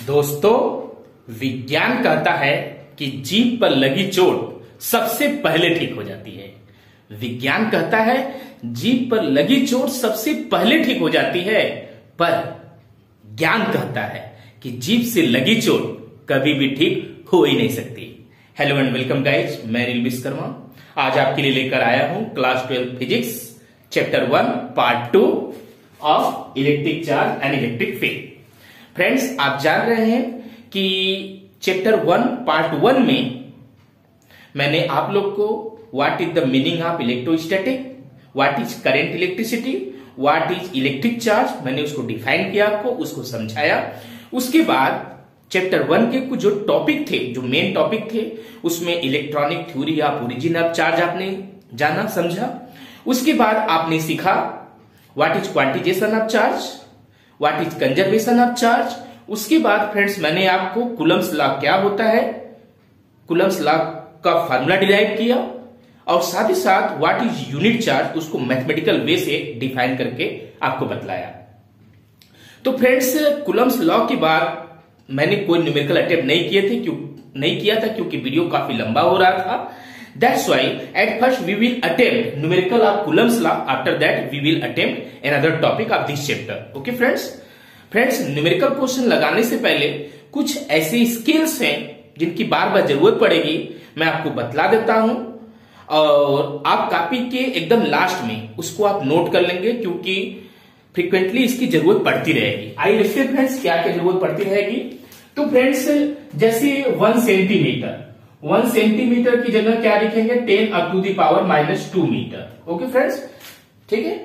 दोस्तों, विज्ञान कहता है कि जीभ पर लगी चोट सबसे पहले ठीक हो जाती है। विज्ञान कहता है जीभ पर लगी चोट सबसे पहले ठीक हो जाती है, पर ज्ञान कहता है कि जीभ से लगी चोट कभी भी ठीक हो ही नहीं सकती। हेलो एंड वेलकम गाइज, मैं नील विश्वकर्मा आज आपके लिए लेकर आया हूं class 12 physics chapter 1 part 2 of electric charge and electric field. Friends, आप जान रहे हैं कि चैप्टर 1 पार्ट 1 में मैंने आप लोग को what is the meaning of electrostatic, what is current electricity, what is electric charge, मैंने उसको डिफाइन किया, आपको उसको समझाया। उसके बाद चैप्टर 1 के कुछ जो टॉपिक थे, जो मेन टॉपिक थे, उसमें electronic theory of origin of charge आपने जाना समझा। उसके बाद आपने सीखा what is quantisation of charge, what is conservation of charge. उसके बाद फ्रेंड्स मैंने आपको कूलम्स लॉ क्या होता है, कूलम्स लॉ का फार्मूला डिराइव किया, और साथ ही साथ व्हाट इज यूनिट चार्ज, उसको मैथमेटिकल वे से डिफाइन करके आपको बतलाया। तो फ्रेंड्स, कूलम्स लॉ के बाद मैंने कोई न्यूमेरिकल अटेम्प्ट नहीं किया था क्योंकि वीडियो काफी लंबा हो रहा था। That's why at first we will attempt numerical of Coulomb's law. After that we will attempt another topic of this chapter. Okay friends? Friends, numerical question लगाने से पहले कुछ ऐसे स्किल्स हैं जिनकी बार बार जरूरत पड़ेगी, मैं आपको बतला देता हूं, और आप कॉपी के एकदम लास्ट में उसको आप नोट कर लेंगे क्योंकि फ्रीक्वेंटली इसकी जरूरत पड़ती रहेगी। आइए देखते हैं फ्रेंड्स क्या क्या जरूरत पड़ती रहेगी। तो फ्रेंड्स, जैसे 1 सेंटीमीटर, 1 सेंटीमीटर की जगह क्या लिखेंगे, 10 up to the power -2 metre. Okay friends, ठीक है।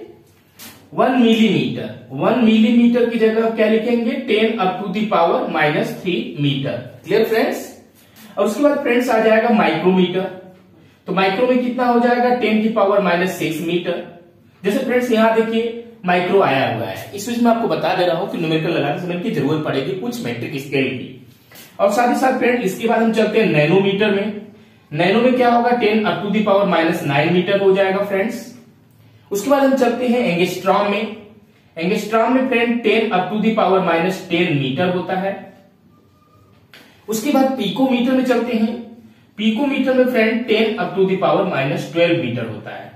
1 मिलीमीटर, 1 मिलीमीटर की जगह क्या लिखेंगे, 10 up to the power -3 metre. Clear friends? और उसके बाद फ्रेंड्स आ जाएगा माइक्रोमीटर। तो माइक्रो में कितना हो जाएगा, 10 की पावर -6 मीटर। जैसे फ्रेंड्स यहां देखिए माइक्रो आया हुआ है, इस वजह मैं आपको बता दे रहा हूं कि न्यूमेरिकल लगाने समय की जरूरत पड़ेगी कुछ मेट्रिक स्केल की। और साथ ही साथ फ्रेंड इसके बाद हम चलते हैं नैनोमीटर में। नैनो में क्या होगा, 10 up to the power -9 metre हो जाएगा फ्रेंड्स। उसके बाद हम चलते हैं एंगस्ट्रॉम में। एंगस्ट्रॉम में friend 10 up to the power -10 metre होता है। उसके बाद पिकोमीटर में चलते हैं। पिकोमीटर में friend 10 up to the power -12 metre होता है।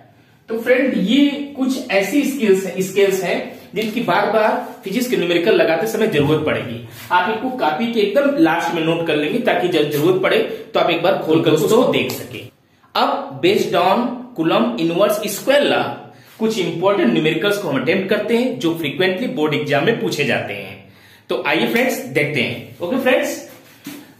तो फ्रेंड ये कुछ ऐसी स्केल्स हैं जिनकी बार बार फिजिक्स के न्यूमेरिकल लगाते समय जरूरत पड़ेगी। आप इनको कॉपी के एकदम लास्ट में नोट कर लेंगे ताकि जब जरूरत पड़े तो आप एक बार खोलकर उसको देख सके। अब based on coulomb inverse square law कुछ इंपॉर्टेंट न्यूमेरिकल्स को हम अटेम्प्ट करते हैं जो फ्रीक्वेंटली बोर्ड एग्जाम में पूछे जाते हैं। तो आइए फ्रेंड्स देखते हैं। ओके फ्रेंड्स,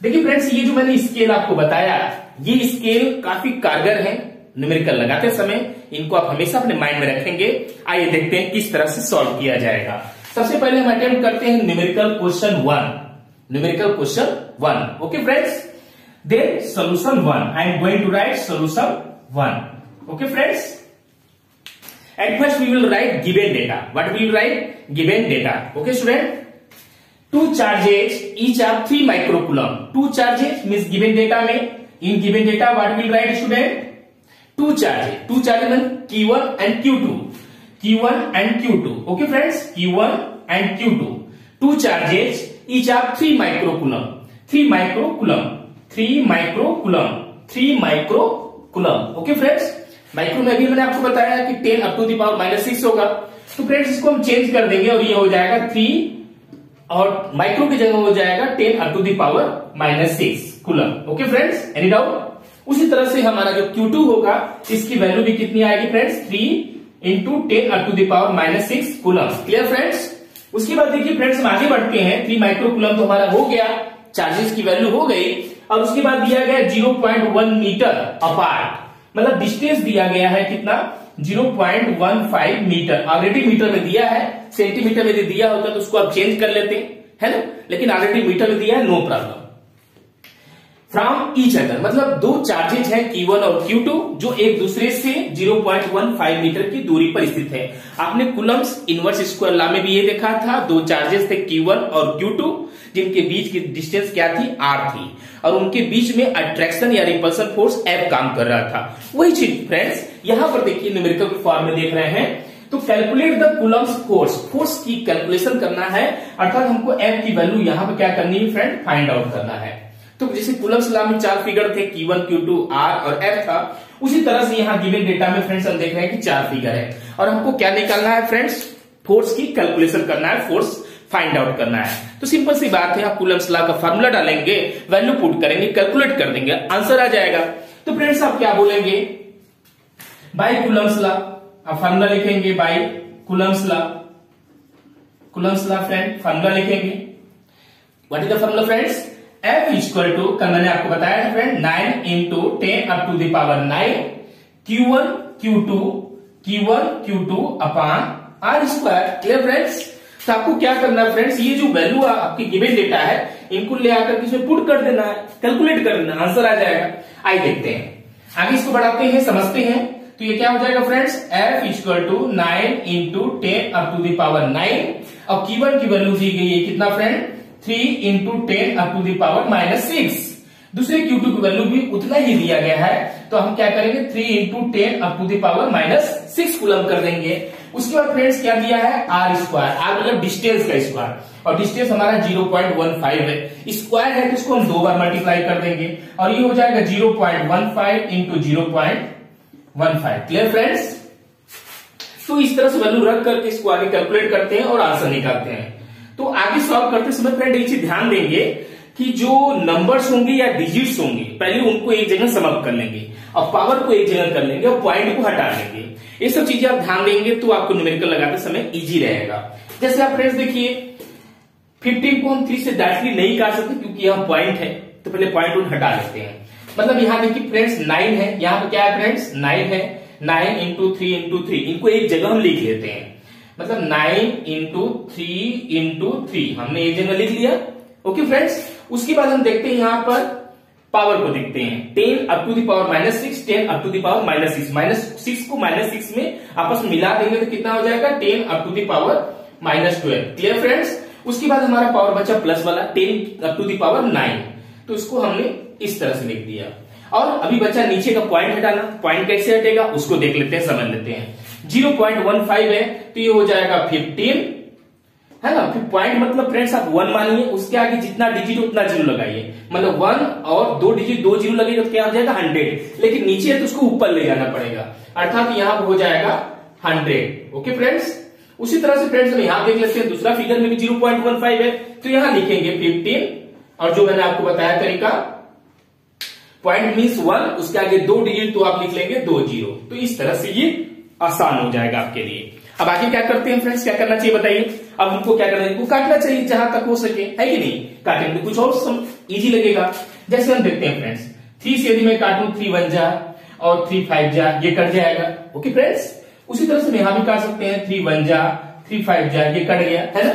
देखिए फ्रेंड्स, ये जो मैंने स्केल आपको बताया, ये स्केल काफी कारगर है न्यूमेरिकल लगाते समय, इनको आप हमेशा अपने माइंड में रखेंगे। आइए देखते हैं किस तरह से सॉल्व किया जाएगा। सबसे पहले हम अटेम्प्ट करते हैं numerical question 1। Numerical question 1। Okay friends, then solution 1। I am going to write solution 1। Okay friends, at first we will write given data. What we will write, given data. Okay student, 2 charges each of 3 microcoulomb। 2 charges means given data में, in given data what we will write student, 2 charges means Q1 and Q2, Q1 and Q2। Okay friends, Q1 and Q2, 2 charges each of 3 microcoulomb, 3 microcoulomb, 3 microcoulomb, 3 microcoulomb। Okay friends, micro में भी मैंने आपको बताया कि 10 up to the power -6 होगा। तो friends इसको हम चेंज कर देंगे और ये हो जाएगा 3, और माइक्रो की जगह हो जाएगा 10 up to the power -6 coulomb. Okay friends, any doubt? उसी तरह से हमारा जो Q2 होगा इसकी वैल्यू भी कितनी आएगी friends, 3 into 10 up to the power -6 coulomb. Clear friends? उसके बाद देखिए फ्रेंड्स हम आगे बढ़ते हैं। 3 माइक्रो कूलम तो हमारा हो गया, चार्जेस की वैल्यू हो गई। और उसके बाद दिया गया 0.1 मीटर अपार्ट, मतलब डिस्टेंस दिया गया है कितना, 0.15 मीटर। ऑलरेडी मीटर में दिया है, सेंटीमीटर में दिया होता तो उसको आप चेंज कर लेते है ना, लेकिन ऑलरेडी मीटर में दिया है, no problem. From each other, मतलब 2 चार्जेज हैं Q1 और Q2 जो एक दूसरे से 0.15 मीटर की दूरी पर स्थित है। आपने कूलम्ब्स इनवर्स स्क्वायर लॉ में भी ये देखा था, 2 चार्जेस थे Q1 और Q2 जिनके बीच की डिस्टेंस क्या थी, R थी, और उनके बीच में अट्रैक्शन या रिपल्सन फोर्स F काम कर रहा था। वही चीज फ्रेंड्स यहां पर देखिए न्यूमेरिकल फॉर्म में देख रहे हैं। तो calculate the Coulomb's force, force की कैलकुलेशन करना है, अर्थात हमको F की वैल्यू यहां पे क्या करनी है फ्रेंड, फाइंड आउट करना है। तो जैसे कूलम्स लॉ में 4 फिगर थे, Q1 Q2 R और F था, उसी तरह से यहाँ गिवन डेटा में फ्रेंड्स हम देख रहे हैं कि 4 फिगर है और हमको क्या निकालना है फ्रेंड्स, फोर्स की कैलकुलेशन करना है, फोर्स फाइंड आउट करना है। तो सिंपल सी बात है, आप कूलम्स लॉ का फार्मूला डालेंगे, वैल्यू पुट करेंगे, कैलकुलेट कर देंगे, आंसर आ जाएगा। तो फ्रेंड्स आप क्या बोलेंगे, बाय कूलम्स लॉ, आप फार्मूला लिखेंगे by Coulomb's law, Coulomb's law friend formula लिखेंगे। What is the formula friends, F equal to, कल मैंने आपको बताया था friend, 9 into 10 up to the power 9 Q1 Q2 upon R square. Clear friends. तो आपको क्या करना है फ्रेंड्स, ये जो वैल्यू आपकी गिवन डेटा है, इनको ले आकर के इसमें पुट कर देना है, कैलकुलेट कर देना, आंसर आ जाएगा। आइए देखते हैं, आगे इसको बढ़ाते हैं, समझते हैं। तो ये क्या हो जाएगा friends, F equal to 9 into 10 up to the power 9 और Q1 की वैल्यू दी गई है कितना friend, 3 into 10 up to the power -6। दूसरे Q2 की वैल्यू भी उतना ही दिया गया है, तो हम क्या करेंगे, 3 into 10 up to the power -6 coulomb कर देंगे। उसके बाद फ्रेंड्स क्या दिया है, R स्क्वायर, R मतलब डिस्टेंस का स्क्वायर, और डिस्टेंस हमारा 0.15 है, स्क्वायर है तो इसको हम 2 बार मल्टीप्लाई कर देंगे और ये हो जाएगा 0.15 इंटू 0.15। Clear friends. तो इस तरह से वैल्यू रख करके इसको आगे कैलकुलेट करते हैं और आंसर निकालते हैं। तो आगे सॉल्व करते समय फ्रेंड एक चीज ध्यान देंगे कि जो नंबर्स होंगे या डिजिट्स होंगे, पहले उनको एक जगह समाप्त कर लेंगे और पावर को एक जगह कर लेंगे और पॉइंट को हटा लेंगे। ये सब चीजें आप ध्यान देंगे तो आपको न्यूमेरिकल लगाते समय इजी रहेगा। जैसे आप फ्रेंड्स देखिए, 15 को हम 3 से डायरेक्टली नहीं काट सकते क्योंकि यहाँ पॉइंट है, तो पहले पॉइंट को हटा लेते हैं। मतलब यहाँ देखिए फ्रेंड्स 9 है, यहाँ पे क्या है फ्रेंड्स 9 है, 9 इंटू 3 इंटू 3, इनको एक जगह हम लिख लेते हैं। मतलब 9 इंटू 3 इंटू 3 हमने एक जगह लिख लिया। Okay friends. उसके बाद हम देखते हैं यहाँ पर पावर को देखते हैं, 10 up to the power -6, 10 up to the power -6 को -6 में आपस में मिला देंगे तो कितना हो जाएगा, 10 up to the power -12। Clear friends. उसके बाद हमारा पावर बचा प्लस वाला 10 अप टू द पावर 9, तो इसको हमने इस तरह से लिख दिया। और अभी बचा नीचे का पॉइंट हटाना, पॉइंट कैसे हटेगा उसको देख लेते हैं, समझ लेते हैं। 0.15 है तो ये हो जाएगा 15, है ना। फिर पॉइंट मतलब फ्रेंड्स आप 1 मानिए, उसके आगे जितना डिजिट उतना जीरो लगाइए, मतलब 1 और 2 डिजिट 2 जीरो लगेगा तो क्या हो जाएगा 100, लेकिन नीचे है तो उसको ऊपर ले जाना पड़ेगा, अर्थात यहां पर हो जाएगा 100। Okay friends. उसी तरह से फ्रेंड्स हम यहां देख लेते हैं, दूसरा फिगर में भी 0.15 है तो यहां लिखेंगे 15, और जो मैंने आपको बताया तरीका, पॉइंट मीन्स 1, उसके आगे 2 डिजिट तो आप लिख लेंगे 2 जीरो। तो इस तरह से ये आसान हो जाएगा आपके लिए। अब आगे क्या करते हैं फ्रेंड्स, क्या करना चाहिए बताइए। अब हमको क्या करना है, इनको काटना चाहिए जहां तक हो सके, है कि नहीं। काटेंगे तो कुछ और इजी लगेगा। जैसे हम देखते हैं फ्रेंड्स, 3 से यदि मैं काटूं 3 1 जा और 3 5 जा, ये कट जाएगा। Okay friends. उसी तरह से यहां भी काट सकते हैं, 3 1 जा 3 5 जा, ये कट गया, है ना।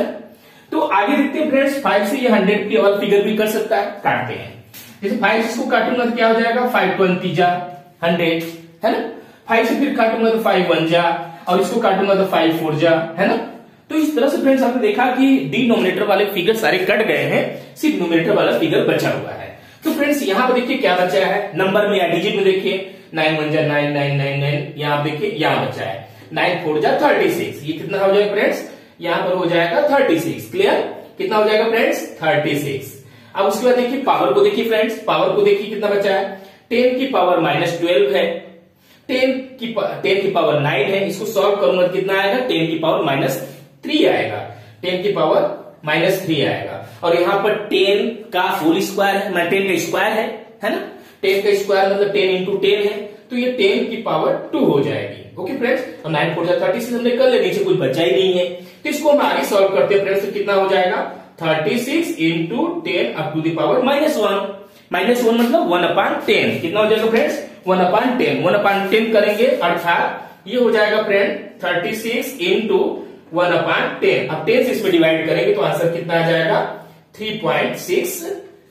तो आगे देखते हैं फ्रेंड्स, 5 से ये 100 की और फिगर भी कर सकता है, काटते हैं। जैसे 5 से इसको काटूंगा तो क्या हो जाएगा, 5 20 जा 100, है ना। 5 से फिर काटूंगा तो 5 1 जा, और इसको काटूंगा तो 5 4 जा, है ना। तो इस तरह से फ्रेंड्स आपने देखा कि डिनोमिनेटर वाले फिगर सारे कट गए हैं, सिर्फ न्यूमरेटर वाला फिगर बचा हुआ है। तो फ्रेंड्स यहां पर देखिए क्या बचा है, नंबर में या डिजिट में देखिए, 9 1 जा 9 9 9 9, यहां देखिए यहां बचा है 9 4 जा 36, ये कितना हो जाएगा फ्रेंड्स, यहां पर हो जाएगा 36। क्लियर। कितना हो जाएगा फ्रेंड्स 36। अब उसके बाद देखिए पावर को देखिए फ्रेंड्स, पावर को देखिए कितना बचा है, 10 की पावर -12 है, 10 की पावर 9 है, इसको सॉल्व करूंगा तो कितना आएगा, 10 की पावर -3 आएगा, 10 की पावर -3 आएगा। और यहाँ पर 10 का होल स्क्वायर है, 10 का स्क्वायर है ना। 10 का स्क्वायर मतलब 10 इंटू 10 है, तो ये 10 की पावर 2 हो जाएगी। Okay friends. तो 9 4 जा 36 हमने कर लिया, नीचे कुछ बचा ही नहीं है, तो इसको हम आगे सॉल्व करते हैं फ्रेंड्स। तो कितना हो जाएगा, 36 into 10 up to the power -1, मतलब 1/10, कितना हो जाएगा फ्रेंड्स 1/10, 1/10 करेंगे, अर्थात ये हो जाएगा फ्रेंड 36 इंटू 1/10। अब 10 से इसमें डिवाइड करेंगे तो आंसर कितना आ जाएगा, 3.6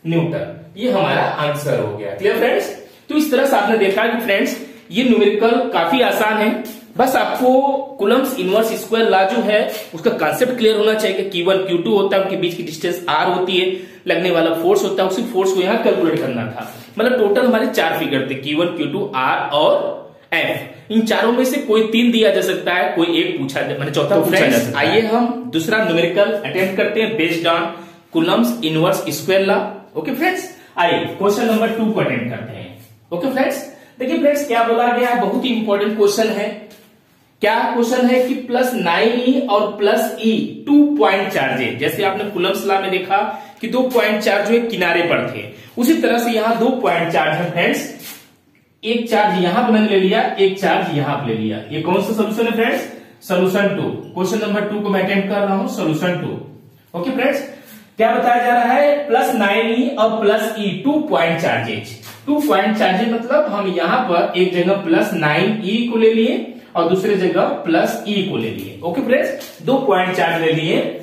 न्यूटन। ये हमारा आंसर हो गया। Clear friends. तो इस तरह से आपने देखा कि फ्रेंड्स ये न्यूमेरिकल काफी आसान है, बस आपको कूलम्स इनवर्स स्क्वायर लॉ जो है उसका कांसेप्ट क्लियर होना चाहिए। Q1 Q2 होता है, उनके बीच की डिस्टेंस R होती है, लगने वाला फोर्स होता है, उसी फोर्स को यहाँ कैलकुलेट करना था। मतलब टोटल हमारे 4 फिगर थे, Q1 Q2 R और F। इन चारों में से कोई 3 दिया जा सकता है, कोई एक पूछा मैंने चौथा पूछा जा सकता है। आइए हम दूसरा न्यूमेरिकल अटेम्प्ट करते हैं based on Coulomb's inverse square law. Okay friends, आइए क्वेश्चन नंबर 2 को अटेम्प्ट करते हैं। ओके फ्रेंड्स, देखिए फ्रेंड्स क्या बोला गया है, बहुत ही इंपॉर्टेंट क्वेश्चन है। क्या क्वेश्चन है कि प्लस 9e और प्लस e 2 पॉइंट चार्ज है। जैसे आपने कूलम्स लॉ में देखा कि 2 पॉइंट चार्ज जो है किनारे पर थे, उसी तरह से यहां 2 पॉइंट चार्ज है फ्रेंड्स। एक चार्ज यहां पर मैंने ले लिया, एक चार्ज यहां पर ले लिया। ये कौन सा सोल्यूशन है फ्रेंड्स? सोल्यूशन 2। क्वेश्चन नंबर 2 को मैं अटेम्प्ट कर रहा हूं, सोल्यूशन 2। ओके फ्रेंड्स, क्या बताया जा रहा है? प्लस 9e और plus e 2 point charges. 2 point charges मतलब हम यहां पर एक जगह प्लस 9e को ले लिए और दूसरे जगह प्लस e को ले लिए। ओके फ्रेंड्स, 2 पॉइंट चार्ज ले लिए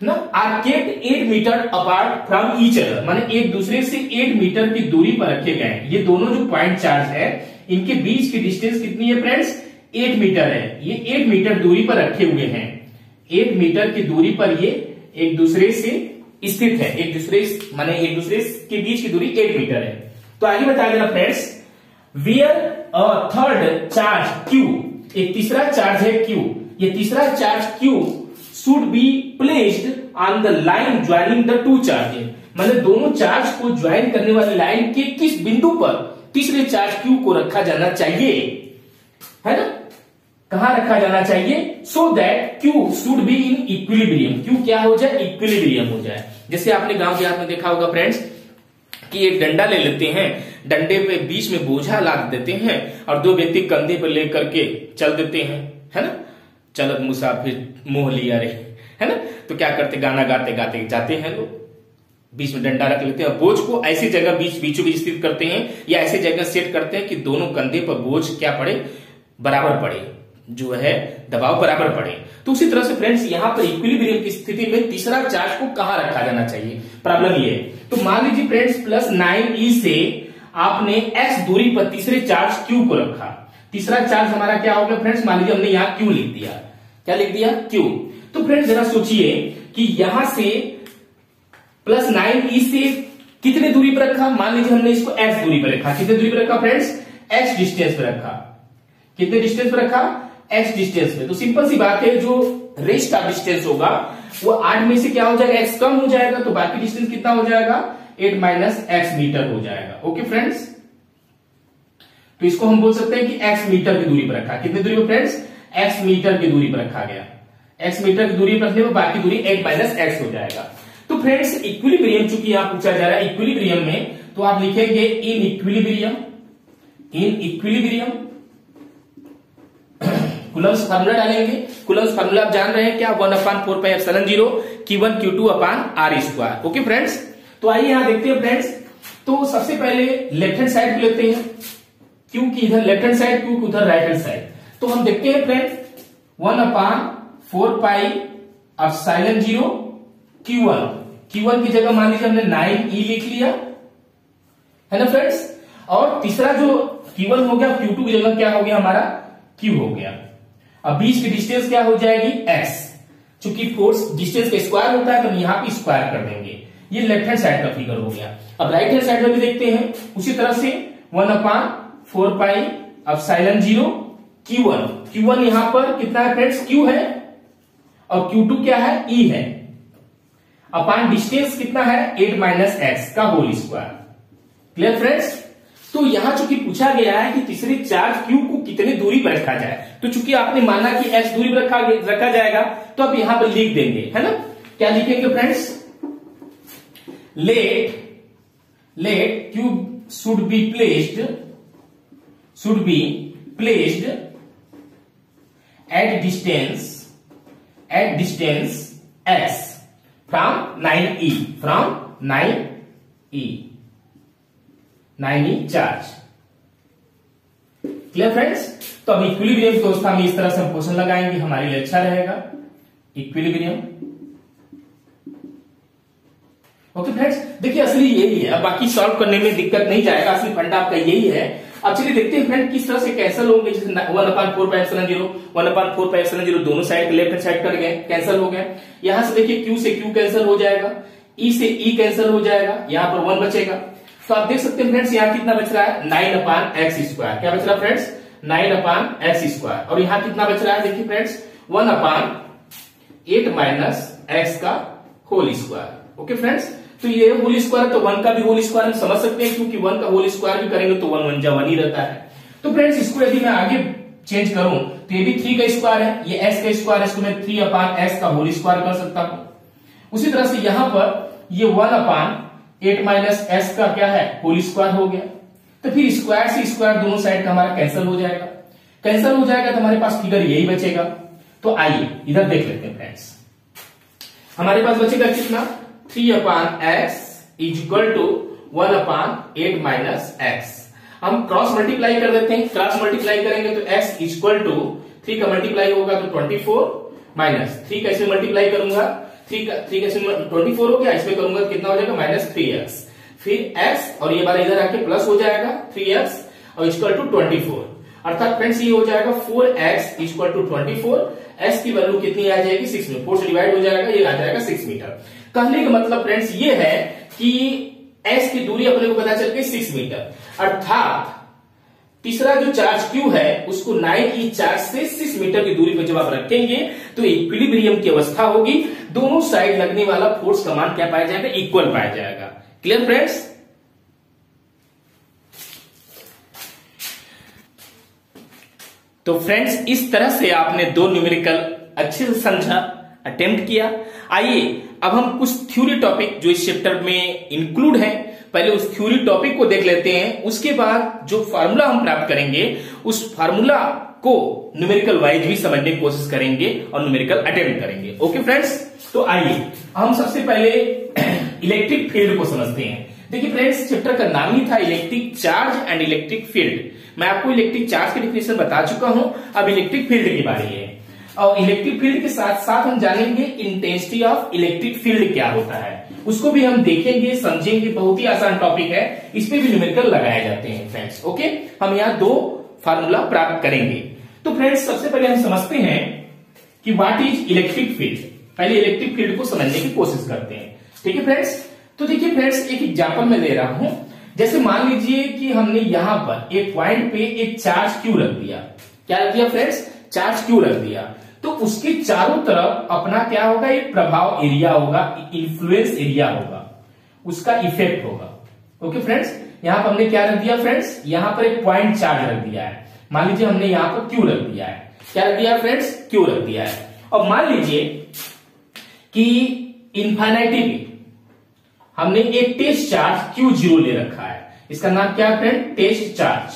ना, are kept 8 metre apart from each other, माने एक दूसरे से 8 मीटर की दूरी पर रखे गए। ये दोनों जो पॉइंट चार्ज है इनके बीच की डिस्टेंस कितनी है फ्रेंड्स? 8 मीटर है। ये 8 मीटर दूरी पर रखे हुए हैं। 8 मीटर की दूरी पर ये एक दूसरे से स्थित है। एक दूसरे माने एक दूसरे के बीच की दूरी 8 मीटर है। तो आगे बता देना friends, wear a third charge Q, एक तीसरा चार्ज है Q। ये तीसरा charge Q should be placed on the line joining the 2 charges, मतलब दोनों चार्ज को ज्वाइन करने वाली लाइन के किस बिंदु पर तीसरे चार्ज Q को रखा जाना चाहिए, है ना? कहां रखा जाना चाहिए? So that Q should be in equilibrium. Q क्या हो जाए? इक्विलिब्रियम हो जाए। जैसे आपने गांव देहात में देखा होगा फ्रेंड्स कि एक डंडा ले लेते हैं, डंडे पे बीच में बोझा लाद देते हैं और 2 व्यक्ति कंधे पर लेकर के चल देते हैं, है ना? चलत मुसाफिर मोह लिया रे, है ना? तो क्या करते, गाना गाते गाते जाते हैं लोग, बीच में डंडा रख लेते हैं, बोझ को ऐसी जगह बीचों बीच स्थित करते हैं या ऐसी जगह सेट करते हैं कि दोनों कंधे पर बोझ क्या पड़े, बराबर पड़े, जो है दबाव बराबर पड़े। तो उसी तरह से फ्रेंड्स यहां पर इक्विलिब्रियम की स्थिति में तीसरा चार्ज को कहां रखा जाना चाहिए, प्रॉब्लम ये है। तो मान लीजिए फ्रेंड्स प्लस 9e से आपने x दूरी पर तीसरे चार्ज Q को रखा। तीसरा चार्ज हमारा क्या हो गया फ्रेंड्स? मान लीजिए हमने यहां Q लिख दिया। क्या लिख दिया? Q। तो फ्रेंड्स जरा सोचिए कि यहां से प्लस 9e से कितने दूरी पर रखा? मान लीजिए हमने इसको x दूरी पर रखा। कितने दूरी पर रखा फ्रेंड्स? x डिस्टेंस पर रखा। कितने डिस्टेंस पर रखा? x डिस्टेंस पे। तो सिंपल सी बात है, जो रेस्ट ऑफ डिस्टेंस होगा वो 8 में से क्या हो जाएगा? x कम हो जाएगा, तो बाकी डिस्टेंस कितना हो जाएगा? 8 माइनस x मीटर हो जाएगा। ओके फ्रेंड्स, तो इसको हम बोल सकते हैं कि x मीटर की दूरी पर रखा। कितनी दूरी पर फ्रेंड्स? x मीटर की दूरी पर रखा गया। x मीटर की दूरी पर रखने पर बाकी दूरी 8 माइनस x हो जाएगा। तो फ्रेंड्स इक्विलिब्रियम चूंकि यहां पूछा जा रहा है इक्विलिब्रियम में, तो आप लिखेंगे in equilibrium. In equilibrium Coulomb's formula डालेंगे। कूलम्स फार्मूला आप जान रहे हैं क्या? 1/4πε0 Q1 Q2/r²। ओके फ्रेंड्स, तो आइए यहां देखते हैं फ्रेंड्स। तो सबसे पहले लेफ्ट हैंड साइड को लेते हैं, क्योंकि इधर लेफ्ट हैंड साइड, क्योंकि उधर राइट हैंड साइड। तो हम देखते हैं फ्रेंड्स 1/4πε0 Q1। Q1 की जगह मान लीजिए हमने 9e लिख लिया, है ना फ्रेंड्स? और तीसरा जो Q1 हो गया, Q2 की जगह क्या हो गया हमारा? Q हो गया। अब बीच की डिस्टेंस क्या हो जाएगी? x। चूंकि फोर्स डिस्टेंस का स्क्वायर होता है तो हम यहां पे स्क्वायर कर देंगे। ये लेफ्ट हैंड साइड का फिगर हो गया। अब राइट हैंड साइड में भी देखते हैं उसी तरह से 1/4πε0 Q1। Q1 यहां पर कितना है फ्रेंड्स? Q है, और Q2 क्या है? E है। अपान डिस्टेंस कितना है? 8 माइनस x का होल स्क्वायर। Clear friends? तो यहां चूंकि पूछा गया है कि तीसरे चार्ज Q को कितने दूरी पर रखा जाए, तो चूंकि आपने माना कि x दूरी पर रखा जाएगा, तो आप यहां पर लिख देंगे, है ना? क्या लिखेंगे friends? Let Q should be placed at distance x from 9e charge. Clear friends? तो अब इक्विलिब्रियम की अवस्था में इस तरह से हम क्वेश्चन लगाएंगे, हमारे लिए अच्छा रहेगा। इक्विलिब्रियम। ओके फ्रेंड्स, देखिए असली यही है। अब बाकी सॉल्व करने में दिक्कत नहीं जाएगा, असली फंडा आपका यही है। अब चलिए देखते हैं फ्रेंड किस तरह से कैंसिल होंगे। जैसे 1/4πε0 दोनों साइड लेफ्ट हैंड साइड कर गए, कैंसिल हो गए। यहां से देखिए Q से Q कैंसिल हो जाएगा, E से E कैंसिल हो जाएगा, यहां पर 1 बचेगा। तो आप देख सकते हैं फ्रेंड्स यहां कितना बच रहा है? 9/x²। क्या बच रहा है फ्रेंड्स? 9/x²। और यहां कितना बच रहा है देखिए फ्रेंड्स 1/8 माइनस x का होल स्क्वायर। ओके फ्रेंड्स, तो ये होल स्क्वायर तो 1 का भी होल स्क्वायर हम समझ सकते हैं, क्योंकि 1 का होल स्क्वायर भी करेंगे तो 1 1 जा 1 ही रहता है। तो फ्रेंड्स इसको यदि मैं आगे चेंज करूं तो ये भी 3 का स्क्वायर है, ये x का स्क्वायर है, इसको मैं 3/x का होल स्क्वायर कर सकता हूं। उसी तरह से यहां पर ये 1/8 माइनस x का क्या है होल स्क्वायर हो गया। तो फिर स्क्वायर से स्क्वायर दोनों साइड का हमारा कैंसिल हो जाएगा, कैंसिल हो जाएगा तो हमारे पास फिगर यही बचेगा। तो आइए इधर देख लेते हैं फ्रेंड्स, हमारे पास बचेगा कितना 3/x is equal to 1/8 minus x। हम क्रॉस मल्टीप्लाई कर देते हैं, क्रॉस मल्टीप्लाई करेंगे तो x इज इक्वल टू 3 का मल्टीप्लाई होगा तो 24 माइनस 3 का इसमें मल्टीप्लाई करूंगा 3 का इसमें 24 हो गया, इसमें करूंगा तो कितना हो जाएगा -3x, फिर x और ये बार इधर आके प्लस हो जाएगा 3x और इक्वल टू 24। अर्थात फ्रेंड्स ये हो जाएगा 4x इक्वल टू 24। x की वैल्यू कितनी आ जाएगी 6 में, 4 से डिवाइड हो जाएगा, ये आ जाएगा 6 मीटर। कहने का मतलब फ्रेंड्स ये है कि s की दूरी अपने को पता चल गई 6 मीटर। अर्थात तीसरा जो चार्ज q है उसको 9e चार्ज से 6 मीटर की दूरी पर जब आप रखेंगे तो इक्विलिब्रियम की अवस्था होगी, दोनों साइड लगने वाला फोर्स का मान क्या पाया जाएगा इक्वल पाया जाएगा। Clear friends? तो फ्रेंड्स इस तरह से आपने दो न्यूमेरिकल अच्छे से समझा, अटेम्प्ट किया। आइए अब हम कुछ थ्योरी टॉपिक जो इस चैप्टर में इंक्लूड है, पहले उस थ्योरी टॉपिक को देख लेते हैं। उसके बाद जो फार्मूला हम प्राप्त करेंगे उस फार्मूला को न्यूमेरिकल वाइज भी समझने की कोशिश करेंगे और न्यूमेरिकल अटेम्प्ट करेंगे। ओके फ्रेंड्स, तो आइए हम सबसे पहले इलेक्ट्रिक फील्ड को समझते हैं। देखिए फ्रेंड्स चैप्टर का नाम ही था electric charge and electric field. मैं आपको इलेक्ट्रिक चार्ज की डेफिनेशन बता चुका हूं, अब इलेक्ट्रिक फील्ड की बारी है। और इलेक्ट्रिक फील्ड के साथ साथ हम जानेंगे इंटेंसिटी ऑफ इलेक्ट्रिक फील्ड क्या होता है, उसको भी हम देखेंगे समझेंगे। बहुत ही आसान टॉपिक है, इस पे भी न्यूमेरिकल लगाए जाते हैं फ्रेंड्स। ओके, हम यहाँ दो फार्मूला प्राप्त करेंगे। तो फ्रेंड्स सबसे पहले हम समझते हैं कि व्हाट इज इलेक्ट्रिक फील्ड। पहले इलेक्ट्रिक फील्ड को समझने की कोशिश करते हैं, ठीक है फ्रेंड्स। तो देखिए फ्रेंड्स एक एग्जांपल मैं दे रहा हूं। जैसे मान लीजिए कि हमने यहां पर एक पॉइंट पे एक चार्ज क्यू रख दिया। क्या रख दिया फ्रेंड्स? चार्ज क्यू रख दिया। तो उसके चारों तरफ अपना क्या होगा, एक प्रभाव एरिया होगा, इन्फ्लुएंस एरिया होगा, उसका इफेक्ट होगा। ओके फ्रेंड्स, यहां पर हमने क्या रख दिया फ्रेंड्स, यहां पर एक पॉइंट चार्ज रख दिया है। मान लीजिए हमने यहां पर क्यू रख दिया है। क्या रख दिया फ्रेंड्स? क्यू रख दिया है। और मान लीजिए कि इन्फिनिटी पे हमने एक टेस्ट चार्ज Q0 ले रखा है। इसका नाम क्या है फ्रेंड? टेस्ट चार्ज,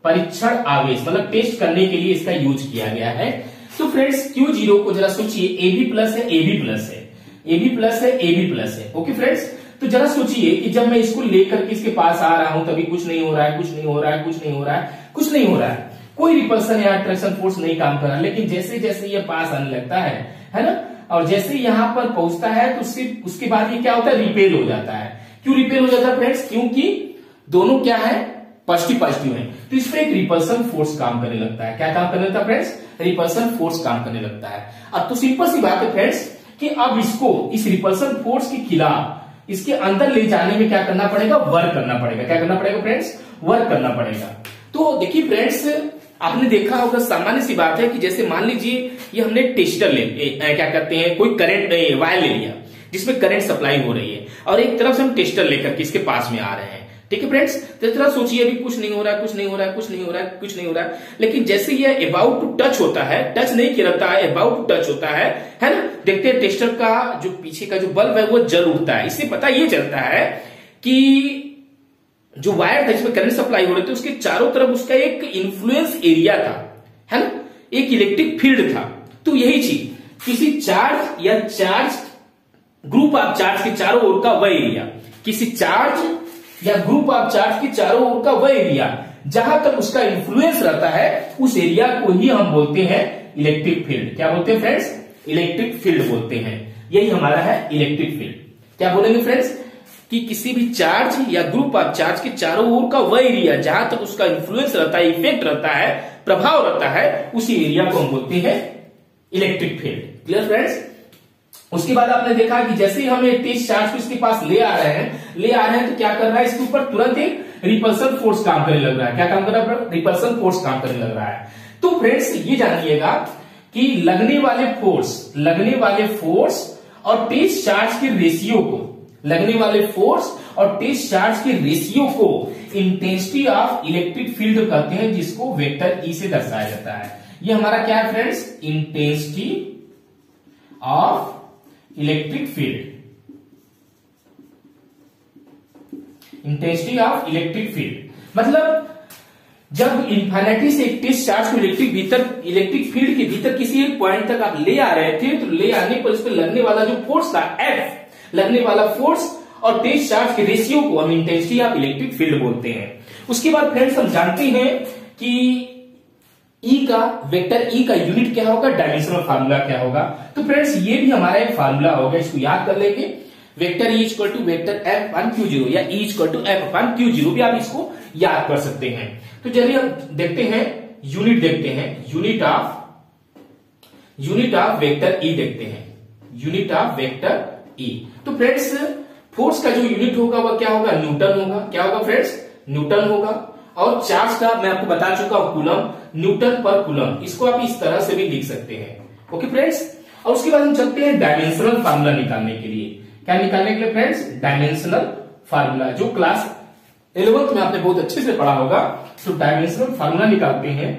परीक्षण आवेश, मतलब टेस्ट करने के लिए इसका यूज किया गया है। तो फ्रेंड्स Q0 को जरा सोचिए, AB प्लस है, AB प्लस है, AB प्लस है, AB प्लस है। ओके फ्रेंड्स, तो जरा सोचिए कि जब मैं इसको लेकर के इसके पास आ रहा हूं तभी कुछ नहीं हो रहा है, कुछ नहीं हो रहा है, कुछ नहीं हो रहा है, कुछ नहीं हो रहा है, कोई रिपल्सन या अट्रैक्शन फोर्स नहीं काम कर रहा। लेकिन जैसे जैसे ये पास आने लगता है ना, और जैसे यहां पर पहुंचता है तो उसके बाद ये क्या होता है, रिपेल हो जाता है। क्यों रिपेल हो जाता है फ्रेंड्स? क्योंकि दोनों क्या है, पॉजिटिव पॉजिटिव है, तो इस पर एक रिपल्सन फोर्स काम करने लगता है। क्या काम करने लगता है फ्रेंड्स? रिपल्सन फोर्स काम करने लगता है। अब तो सिंपल सी बात है फ्रेंड्स कि अब इसको इस रिपल्सन फोर्स के खिलाफ इसके अंदर ले जाने में क्या करना पड़ेगा, वर्क करना पड़ेगा। क्या करना पड़ेगा फ्रेंड्स? वर्क करना पड़ेगा। तो देखिए फ्रेंड्स आपने देखा होगा, सामान्य सी बात है कि जैसे मान लीजिए ये हमने टेस्टर क्या कहते हैं, कोई करंट वायर ले लिया जिसमें करंट सप्लाई हो रही है और एक तरफ से हम टेस्टर लेकर के इसके पास में आ रहे हैं। ठीक है फ्रेंड्स, तो तरह सोचिए अभी कुछ नहीं हो रहा है, कुछ नहीं हो रहा है, कुछ नहीं हो रहा है, कुछ नहीं हो रहा है, लेकिन जैसे ये अबाउट टू टच होता है, टच नहीं किया रहता है, अबाउट टू टच होता है ना, देखते हैं टेस्टर का जो पीछे का जो बल्ब है वो जल उठता है। इससे पता ये चलता है कि जो वायर था जिसमें करंट सप्लाई हो रही थी उसके चारों तरफ उसका एक इन्फ्लुएंस एरिया था, है ना, एक इलेक्ट्रिक फील्ड था। तो यही चीज किसी चार्ज या चार्ज ग्रुप ऑफ चार्ज के चारों ओर का वह एरिया, किसी चार्ज या ग्रुप ऑफ चार्ज के चारों ओर का वह एरिया जहां तक उसका इन्फ्लुएंस रहता है उस एरिया को ही हम बोलते हैं इलेक्ट्रिक फील्ड। क्या बोलते हैं फ्रेंड्स? इलेक्ट्रिक फील्ड बोलते हैं। यही हमारा है इलेक्ट्रिक फील्ड। क्या बोलेंगे फ्रेंड्स कि किसी भी चार्ज या ग्रुप ऑफ चार्ज के चारों ओर का वह एरिया जहां तक उसका इन्फ्लुएंस रहता है, इफेक्ट रहता है, प्रभाव रहता है, उसी एरिया को हम बोलते हैं इलेक्ट्रिक फील्ड। Clear friends? उसके बाद आपने देखा कि जैसे ही हम एक टेस्ट चार्ज को इसके पास ले आ रहे हैं तो क्या कर रहा है, इसके ऊपर तुरंत एक रिपल्सन फोर्स काम करने लग रहा है। क्या काम कर रहा है? रिपल्सन फोर्स काम करने लग रहा है। तो फ्रेंड्स ये जानिएगा कि लगने वाले फोर्स और टेस्ट चार्ज के रेशियो को, लगने वाले फोर्स और टेस्ट चार्ज के रेशियो को इंटेंसिटी ऑफ इलेक्ट्रिक फील्ड कहते हैं, जिसको वेक्टर ई से दर्शाया जाता है। ये हमारा क्या है friends? Intensity of electric field, intensity of electric field मतलब जब इन्फिनिटी से एक टेस्ट चार्ज को इलेक्ट्रिक फील्ड के भीतर किसी एक पॉइंट तक आप ले आ रहे थे, तो ले आने पर इस पर लगने वाला जो फोर्स था F, लगने वाला फोर्स और टेस्ट चार्ज के रेशियो को हम इंटेंसिटी ऑफ इलेक्ट्रिक फील्ड बोलते हैं। उसके बाद फ्रेंड्स हम जानते हैं कि वेक्टर ई का यूनिट क्या होगा, डायमेंशनल फार्मूला क्या होगा। तो फ्रेंड्स ये भी हमारा एक फार्मूला होगा, इसको याद कर लेंगे। Vector E equal to vector F upon Q zero या E equal to F upon Q zero भी आप इसको याद कर सकते हैं। तो चलिए हम देखते हैं, यूनिट देखते हैं, यूनिट ऑफ वेक्टर ई देखते हैं, यूनिट ऑफ वेक्टर ई। तो फ्रेंड्स फोर्स का जो यूनिट होगा वह क्या होगा? न्यूटन होगा। क्या होगा फ्रेंड्स? न्यूटन होगा। और चार्ज का मैं आपको बता चुका हूं कूलम, न्यूटन पर कूलम। इसको आप इस तरह से भी लिख सकते हैं। ओके फ्रेंड्स, और उसके बाद हम चलते हैं डायमेंशनल फार्मूला निकालने के लिए। क्या निकालने के लिए फ्रेंड्स? डायमेंशनल फार्मूला, जो क्लास 11th में आपने बहुत अच्छे से पढ़ा होगा। तो डायमेंशनल फार्मूला निकालते हैं।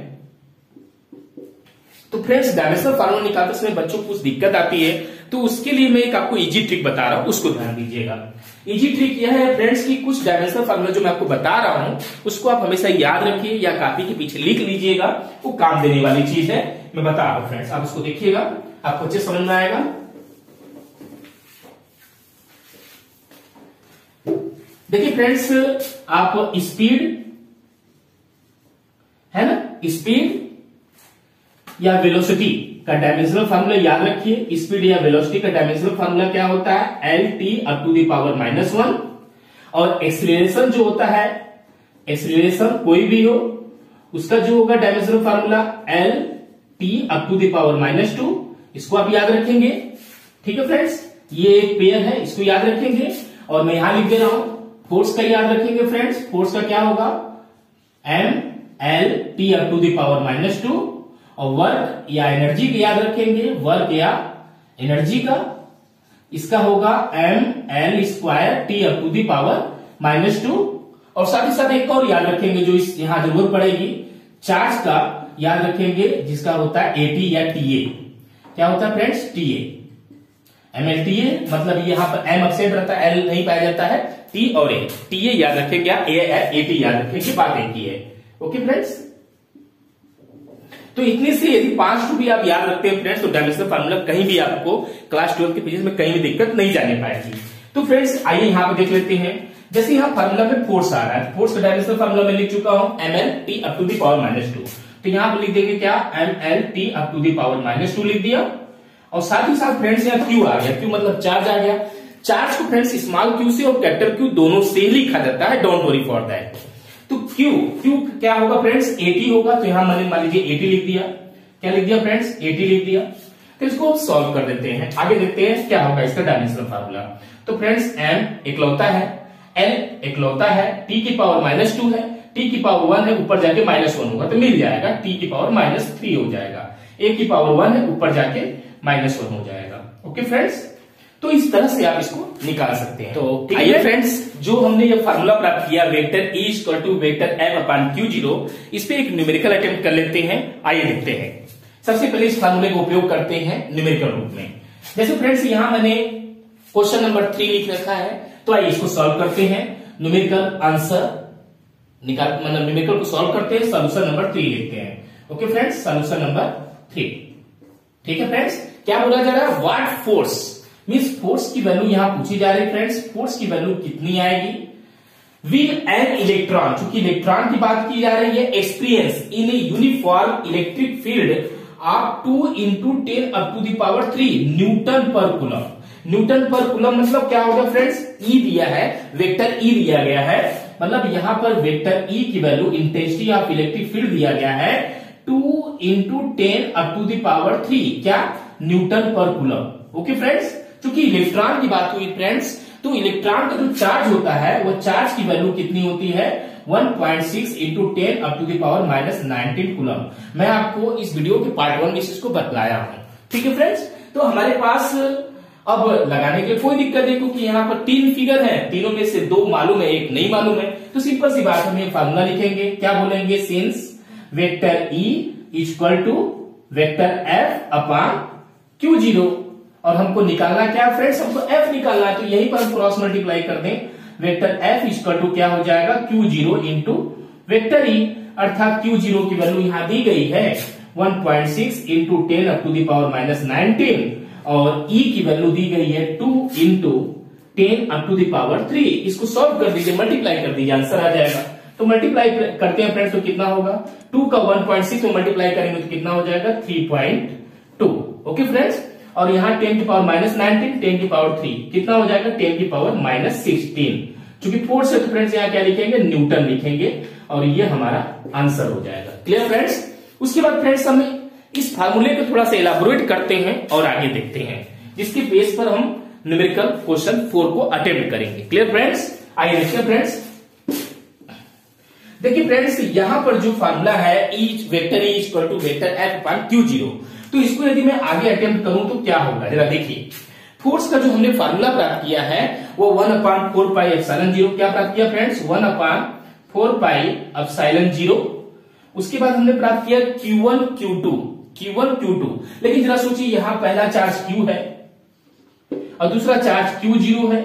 तो फ्रेंड्स डायमेंशनल फार्मूला निकालते समय बच्चों को कुछ दिक्कत आती है, तो उसके लिए मैं एक आपको इजी ट्रिक बता रहा हूं, उसको ध्यान दीजिएगा। इजी ट्रिक यह है फ्रेंड्स कि कुछ डायमेंशनल फार्मूला जो मैं आपको बता रहा हूं उसको आप हमेशा याद रखिए या कॉपी के पीछे लिख लीजिएगा, वो काम देने वाली चीज है। मैं बता रहा हूं फ्रेंड्स, आप उसको देखिएगा, आपको अच्छे समझ में आएगा। देखिए फ्रेंड्स, आप स्पीड है ना, स्पीड या वेलोसिटी का डायमेंशनल फार्मूला याद रखिए। स्पीड या वेलोसिटी का डायमेंशनल फार्मूला क्या होता है? L T up to the power -1। और एक्सीलरेशन जो होता है, एक्सीलरेशन कोई भी हो, उसका जो होगा dimensional formula L T up to the power -2। इसको आप याद रखेंगे। ठीक है फ्रेंड्स, ये एक पेयर है, इसको याद रखेंगे। और मैं यहां लिख दे रहा हूं, फोर्स का याद रखेंगे फ्रेंड्स। फोर्स का क्या होगा? M L T up to the power -2। और वर्क या एनर्जी का याद रखेंगे, वर्क या एनर्जी का, इसका होगा M L square T up to the power -2। और साथ ही साथ एक और याद रखेंगे जो इस यहां जरूरत पड़ेगी, चार्ज का याद रखेंगे, जिसका होता है एटी या टीए। क्या होता है फ्रेंड्स? टीए, MLTA, मतलब यहां पर एम एब्सेंट रहता है, एल नहीं पाया जाता है, टी और ए। टीए याद रखेंगे, एटी याद रखेंगे, बात एक ही है। ओके फ्रेंड्स, तो इतने से यदि 5 भी आप याद रखते हैं फ्रेंड्स, तो डायमेंशनल फार्मूला कहीं भी आपको क्लास 12 के पेजेस में कहीं भी दिक्कत नहीं जाने पाएगी। तो फ्रेंड्स आइए यहां पर देख लेते हैं। जैसे यहां फार्मूला में फोर्स आ रहा है, फोर्स का डायमेंशनल फार्मूला में लिख चुका हूं, ml t up to the power -2। तो यहां पर लिख देंगे क्या? ml t up to the power -2 लिख दिया। और साथ ही साथ फ्रेंड्स यहाँ Q आ गया, Q मतलब चार्ज आ गया। चार्ज को फ्रेंड्स स्मॉल q से और कैपिटल Q दोनों से ही लिखा जाता है, डोंट वरी फॉर दैट। तो Q क्या होगा फ्रेंड्स? 80 होगा। तो यहां मैंने मान लीजिए 80 लिख दिया। क्या लिख दिया फ्रेंड्स? 80 लिख दिया। तो इसको सॉल्व कर देते हैं, आगे देखते हैं क्या होगा इसका डायमेंशनल फार्मूला। तो फ्रेंड्स m इकलौता है, l इकलौता है, t की पावर -2 है, t की पावर 1 है, ऊपर जाके -1 होगा तो मिल जाएगा, t की पावर -3 हो जाएगा। a की पावर 1 है, ऊपर जाके -1 हो जाएगा। ओके फ्रेंड्स, तो इस तरह से आप इसको निकाल सकते हैं। तो आइए फ्रेंड्स, जो हमने ये फार्मूला प्राप्त किया vector E equal to vector F upon Q0, इस पे एक न्यूमेरिकल अटेम्प्ट कर लेते हैं। आइए देखते हैं। सबसे पहले इस फार्मूले का उपयोग करते हैं न्यूमेरिकल रूप में। जैसे फ्रेंड्स यहां मैंने क्वेश्चन नंबर 3 लिख रखा है, तो आइए इसको सॉल्व करते हैं। न्यूमेरिकल आंसर निकाल, मतलब न्यूमेरिकल को सॉल्व करते हैं, सोल्यूशन नंबर 3 लिखते हैं। Okay friends, solution number 3। ठीक है फ्रेंड्स, क्या बोला जा रहा है? व्हाट फोर्स मीन्स फोर्स की वैल्यू यहां पूछी जा रही है फ्रेंड्स। फोर्स की वैल्यू कितनी आएगी? विल एन इलेक्ट्रॉन, चूंकि इलेक्ट्रॉन की बात की जा रही है, experience in a uniform electric field of 2 × 10 up to the power 3 newton per coulomb. Newton per coulomb मतलब क्या होगा फ्रेंड्स? ई दिया है, वेक्टर ई दिया गया है, मतलब यहां पर वेक्टर ई की value intensity of electric field दिया गया है 2 × 10 अप टू द पावर 3, क्या? Newton per coulomb. Okay friends, चूंकि इलेक्ट्रॉन की बात हुई फ्रेंड्स, तो इलेक्ट्रॉन का जो चार्ज होता है वो चार्ज की वैल्यू कितनी होती है? 1.6 into 10 up to the power minus 19 coulomb. मैं आपको इस वीडियो के पार्ट 1 में इसको बतलाया हूं। ठीक है फ्रेंड्स, तो हमारे पास अब लगाने के लिए कोई दिक्कत नहीं, क्योंकि यहाँ पर 3 फिगर है, तीनों में से 2 मालूम है, 1 नहीं मालूम है। तो सिंपल सी बात, हम ये फार्मूला लिखेंगे, क्या बोलेंगे, since vector E equal to vector F upon Q0, और हमको निकालना क्या है फ्रेंड्स, हमको F निकालना है। तो यहीं पर हम क्रॉस मल्टीप्लाई कर दें, वेक्टर F इक्वल टू क्या हो जाएगा, Q0 इंटू वेक्टर E, अर्थात Q0 की वैल्यू यहां दी गई है 1.6 into 10 up to the power minus 19, और E की वैल्यू दी गई है 2 into 10 up to the power 3। इसको सॉल्व कर दीजिए, मल्टीप्लाई कर दीजिए, आंसर आ जाएगा। तो मल्टीप्लाई करते हैं फ्रेंड्स, तो कितना होगा, 2 का 1.6 में मल्टीप्लाई करेंगे तो कितना हो जाएगा 3.2। ओके फ्रेंड्स, और यहाँ 10 की पावर माइनस 19, 10 की पावर 3 कितना हो जाएगा 10 की पावर माइनस 16। चूंकि फोर्स है तो फ्रेंड्स यहाँ क्या लिखेंगे, न्यूटन लिखेंगे, और ये हमारा आंसर हो जाएगा। Clear friends. उसके बाद फ्रेंड्स हमें इस फार्मूले को थोड़ा सा इलाबोरेट करते हैं और आगे देखते हैं, जिसके बेस पर हम न्यूमेरिकल क्वेश्चन 4 को अटेम्प्ट करेंगे। क्लियर फ्रेंड्स, आइए देखिए फ्रेंड्स। देखिए फ्रेंड्स, यहां पर जो फार्मूला है vector E equal to vector F upon Q0, तो इसको यदि मैं आगे अटेम्प्ट करूं तो क्या होगा, जरा देखिए। फोर्स का जो हमने फार्मूला प्राप्त किया है वो 1/4 पाई एप्सिलॉन 0 क्या प्राप्त किया फ्रेंड्स, 1/4 पाई एप्सिलॉन 0। उसके बाद हमने प्राप्त किया Q1 Q2, लेकिन जरा सोचिए, यहां पहला चार्ज Q है और दूसरा चार्ज Q0 है,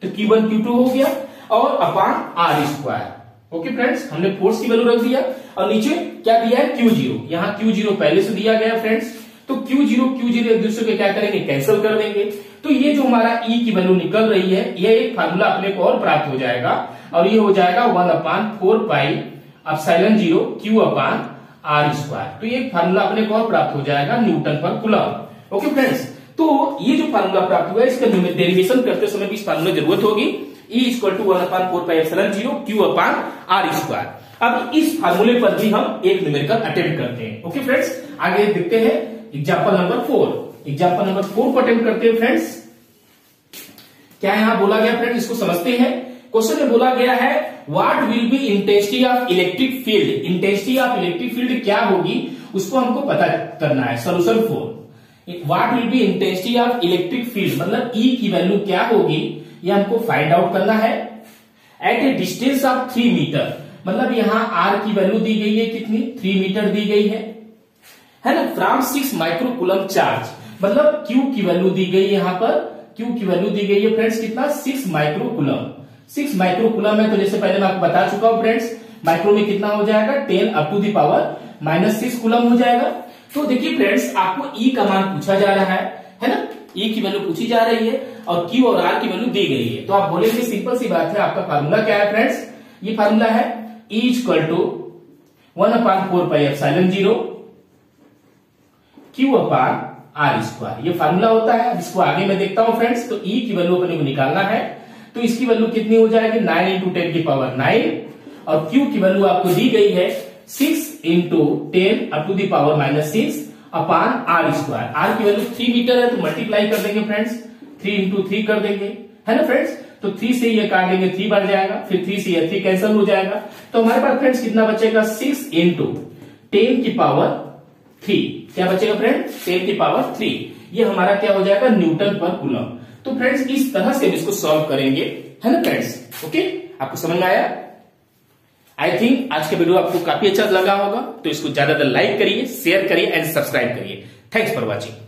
तो Q1 Q2 हो गया, और upon R square. Okay friends, हमने फोर्स की वैल्यू रख दिया, और नीचे क्या दिया है Q0, यहाँ Q0 पहले से दिया गया फ्रेंड्स, तो Q0 एक दूसरे के क्या करेंगे, कैंसिल कर देंगे। तो ये जो हमारा E की वैल्यू निकल रही है, ये एक फार्मूला अपने को और प्राप्त हो जाएगा, और ये हो जाएगा 1/4 pi epsilon 0 Q upon R square. तो ये फार्मूला अपने को और प्राप्त हो जाएगा Newton per coulomb. Okay friends, तो ये जो फार्मूला प्राप्त हुआ है, इसका डेरिवेशन करते समय भी इस फार्मूला की जरूरत होगी। E equal to 1/4 pi epsilon 0 Q upon R square. अब इस फार्मूले पर भी हम एक न्यूमेरिकल अटेम्प्ट करते हैं। ओके फ्रेंड्स, आगे देखते हैं एग्जांपल नंबर 4। एग्जांपल नंबर 4 को अटेम्प्ट करते हैं फ्रेंड्स। क्या यहां बोला गया फ्रेंड्स, इसको समझते हैं। क्वेश्चन में बोला गया है what will be intensity of electric field. Intensity of electric field क्या होगी, उसको हमको पता करना है। Solution 4, what will be intensity of electric field, मतलब E की वैल्यू क्या होगी, ये हमको फाइंड आउट करना है at a distance of 3 metre. मतलब यहाँ R की वैल्यू दी गई है कितनी, 3 मीटर दी गई है ना, फ्रॉम 6 माइक्रो कूलम चार्ज। मतलब Q की वैल्यू दी गई है, यहाँ पर Q की वैल्यू दी गई है फ्रेंड्स कितना, 6 माइक्रो कूलम। 6 माइक्रो कूलम है, तो जैसे पहले मैं आपको बता चुका हूं फ्रेंड्स, माइक्रो में कितना हो जाएगा, 10 up to the power minus 6 coulomb हो जाएगा। तो देखिए फ्रेंड्स, आपको E का मान पूछा जा रहा है ना, E की वैल्यू पूछी जा रही है, और Q और R की वैल्यू दी गई है। तो आप बोलेंगे सिंपल सी बात है, आपका फार्मूला क्या है फ्रेंड्स, ये फार्मूला है E equal to 1/4 pi epsilon 0 Q upon R square, ये फार्मूला होता है। अब इसको आगे मैं देखता हूं फ्रेंड्स, तो E की वैल्यू अपने को निकालना है, तो इसकी वैल्यू कितनी हो जाएगी, 9 इंटू 10 की पावर 9, और Q की वैल्यू आपको दी गई है 6 into 10 up to the power minus 6 upon R square. R की वैल्यू 3 मीटर है, तो मल्टीप्लाई कर देंगे फ्रेंड्स, 3 इंटू 3 कर देंगे, है ना फ्रेंड्स। तो 3 से ये काट देंगे, 3 बढ़ जाएगा, फिर 3 से ये 3 कैंसिल हो जाएगा। तो हमारे पास फ्रेंड्स कितना बचेगा, 6 इंटू 10 की पावर 3, क्या बचेगा फ्रेंड्स, 10 की पावर 3। ये हमारा क्या हो जाएगा, न्यूटन पर कूलम। तो फ्रेंड्स इस तरह से इसको सॉल्व करेंगे, है ना फ्रेंड्स। ओके, आपको समझ में आया। आई थिंक आज का वीडियो आपको काफी अच्छा लगा होगा, तो इसको ज्यादातर लाइक करिए, शेयर करिए एंड सब्सक्राइब करिए। Thanks for watching.